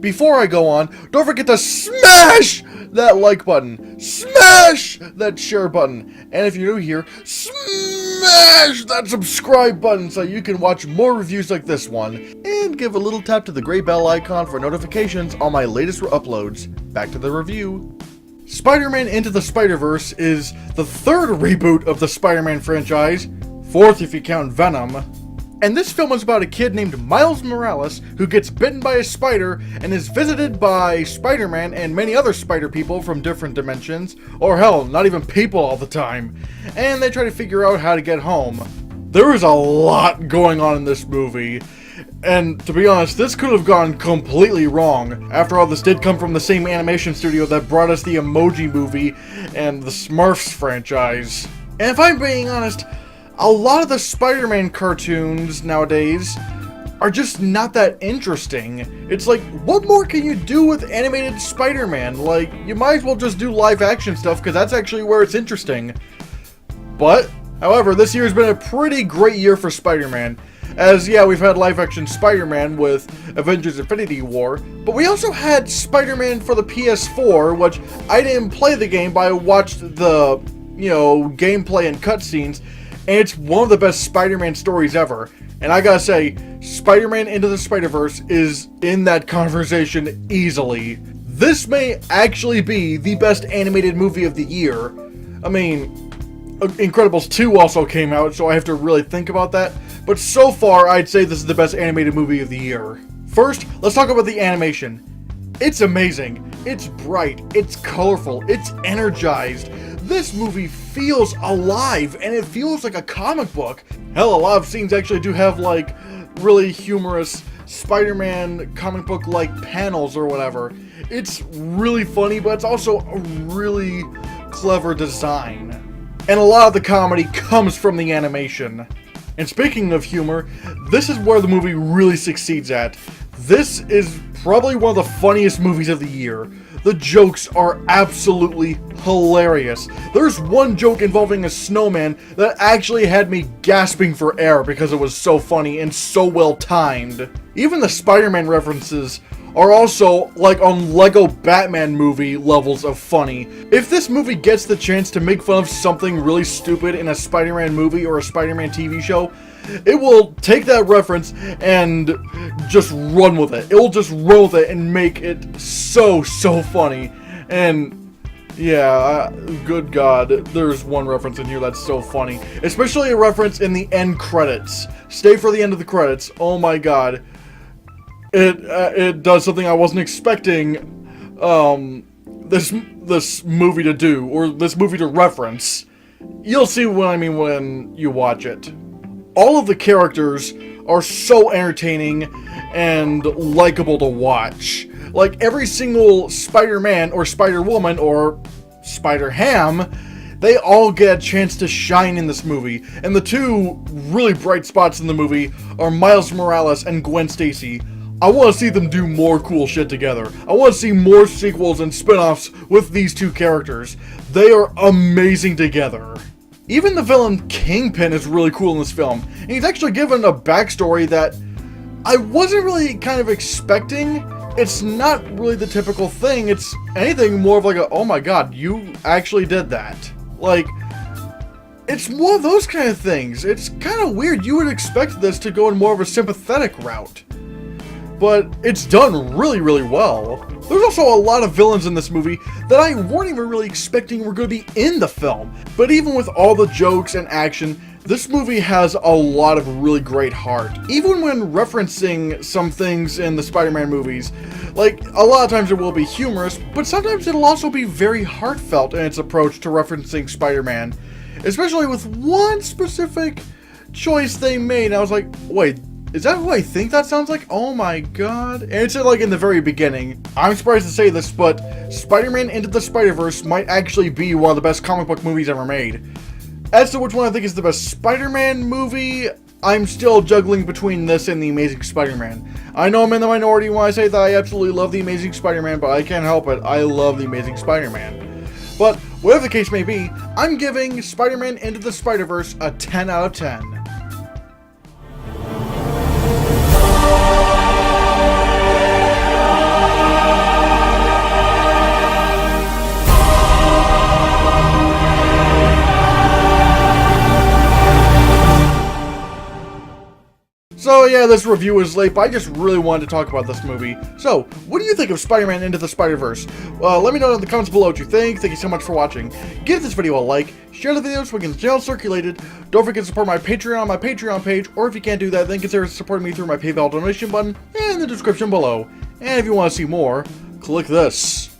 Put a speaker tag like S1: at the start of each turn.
S1: before I go on, don't forget to smash that like button, smash that share button, and if you're new here, smash that subscribe button so you can watch more reviews like this one, and give a little tap to the gray bell icon for notifications on my latest uploads. Back to the review. Spider-Man Into the Spider-Verse is the third reboot of the Spider-Man franchise, fourth if you count Venom. And this film is about a kid named Miles Morales who gets bitten by a spider and is visited by Spider-Man and many other spider people from different dimensions, or hell, not even people all the time, and they try to figure out how to get home. There is a lot going on in this movie, and to be honest, this could have gone completely wrong. After all, this did come from the same animation studio that brought us the Emoji Movie and the Smurfs franchise. And if I'm being honest, a lot of the Spider-Man cartoons nowadays are just not that interesting. It's like, what more can you do with animated Spider-Man? Like, you might as well just do live action stuff, because that's actually where it's interesting. But, however, this year has been a pretty great year for Spider-Man. As, yeah, we've had live action Spider-Man with Avengers Infinity War, but we also had Spider-Man for the PS4, which I didn't play the game, but I watched the, gameplay and cutscenes. And it's one of the best Spider-Man stories ever. And I gotta say, Spider-Man Into the Spider-Verse is in that conversation easily. This may actually be the best animated movie of the year. I mean, Incredibles 2 also came out, so I have to really think about that. But so far, I'd say this is the best animated movie of the year. First, let's talk about the animation. It's amazing. It's bright. It's colorful. It's energized. This movie feels alive, and it feels like a comic book. Hell, a lot of scenes actually do have, like, really humorous Spider-Man comic book-like panels or whatever. It's really funny, but it's also a really clever design. And a lot of the comedy comes from the animation. And speaking of humor, this is where the movie really succeeds at. This is probably one of the funniest movies of the year. The jokes are absolutely hilarious. There's one joke involving a snowman that actually had me gasping for air because it was so funny and so well timed. Even the Spider-Man references are also like on Lego Batman movie levels of funny. If this movie gets the chance to make fun of something really stupid in a Spider-Man movie or a Spider-Man TV show, it will take that reference and just run with it. It will just run with it and make it so funny. And yeah, good God, there's one reference in here that's so funny. Especially a reference in the end credits. Stay for the end of the credits. Oh my God. It does something I wasn't expecting this movie to do, or this movie to reference. You'll see what I mean when you watch it. All of the characters are so entertaining and likable to watch. Like, every single Spider-Man or Spider-Woman or Spider-Ham, they all get a chance to shine in this movie. And the two really bright spots in the movie are Miles Morales and Gwen Stacy. I want to see them do more cool shit together. I want to see more sequels and spin-offs with these two characters. They are amazing together. Even the villain Kingpin is really cool in this film, and he's actually given a backstory that I wasn't really kind of expecting. It's not really the typical thing, it's anything more of like a, oh my God, you actually did that. Like, it's more of those kind of things. It's kind of weird. You would expect this to go in more of a sympathetic route, but it's done really well. There's also a lot of villains in this movie that I weren't even really expecting were going to be in the film. But even with all the jokes and action, this movie has a lot of really great heart. Even when referencing some things in the Spider-Man movies, like, a lot of times it will be humorous, but sometimes it'll also be very heartfelt in its approach to referencing Spider-Man. Especially with one specific choice they made, and I was like, wait, is that who I think that sounds like? Oh my God. And it's like in the very beginning. I'm surprised to say this, but Spider-Man Into the Spider-Verse might actually be one of the best comic book movies ever made. As to which one I think is the best Spider-Man movie, I'm still juggling between this and The Amazing Spider-Man. I know I'm in the minority when I say that I absolutely love The Amazing Spider-Man, but I can't help it. I love The Amazing Spider-Man. But whatever the case may be, I'm giving Spider-Man Into the Spider-Verse a 10 out of 10. know, yeah, this review is late, but I just really wanted to talk about this movie. So, what do you think of Spider-Man Into the Spider-Verse? Let me know in the comments below what you think. Thank you so much for watching. Give this video a like, share the video so we can get the channel circulated. Don't forget to support my Patreon on my Patreon page, or if you can't do that, then consider supporting me through my PayPal donation button in the description below. And if you want to see more, click this.